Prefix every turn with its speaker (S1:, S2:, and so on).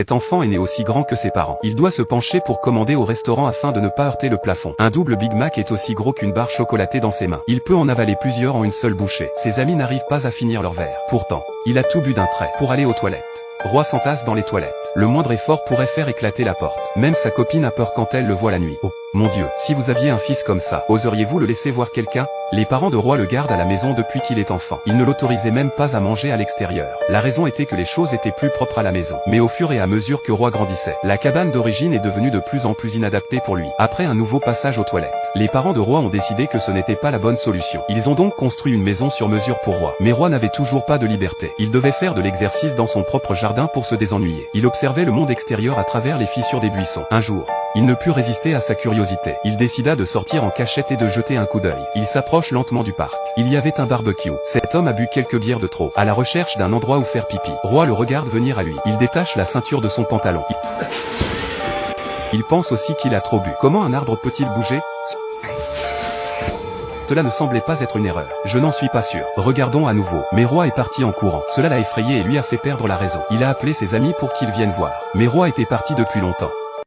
S1: Cet enfant est né aussi grand que ses parents. Il doit se pencher pour commander au restaurant afin de ne pas heurter le plafond. Un double Big Mac est aussi gros qu'une barre chocolatée dans ses mains. Il peut en avaler plusieurs en une seule bouchée. Ses amis n'arrivent pas à finir leur verre. Pourtant, il a tout bu d'un trait. Pour aller aux toilettes, Roi s'entasse dans les toilettes. Le moindre effort pourrait faire éclater la porte. Même sa copine a peur quand elle le voit la nuit. Oh, mon Dieu, si vous aviez un fils comme ça, oseriez-vous le laisser voir quelqu'un? Les parents de Roi le gardent à la maison depuis qu'il est enfant. Ils ne l'autorisaient même pas à manger à l'extérieur. La raison était que les choses étaient plus propres à la maison. Mais au fur et à mesure que Roi grandissait, la cabane d'origine est devenue de plus en plus inadaptée pour lui. Après un nouveau passage aux toilettes, les parents de Roi ont décidé que ce n'était pas la bonne solution. Ils ont donc construit une maison sur mesure pour Roi. Mais Roi n'avait toujours pas de liberté. Il devait faire de l'exercice dans son propre jardin pour se désennuyer. Il observait le monde extérieur à travers les fissures des buissons. Un jour, il ne put résister à sa curiosité. Il décida de sortir en cachette et de jeter un coup d'œil. Il s'approche lentement du parc. Il y avait un barbecue. Cet homme a bu quelques bières de trop. À la recherche d'un endroit où faire pipi, Roi le regarde venir à lui. Il détache la ceinture de son pantalon. Il pense aussi qu'il a trop bu. Comment un arbre peut-il bouger? Cela ne semblait pas être une erreur. Je n'en suis pas sûr. Regardons à nouveau. Mais Roi est parti en courant. Cela l'a effrayé et lui a fait perdre la raison. Il a appelé ses amis pour qu'ils viennent voir. Mais Roi était parti depuis longtemps.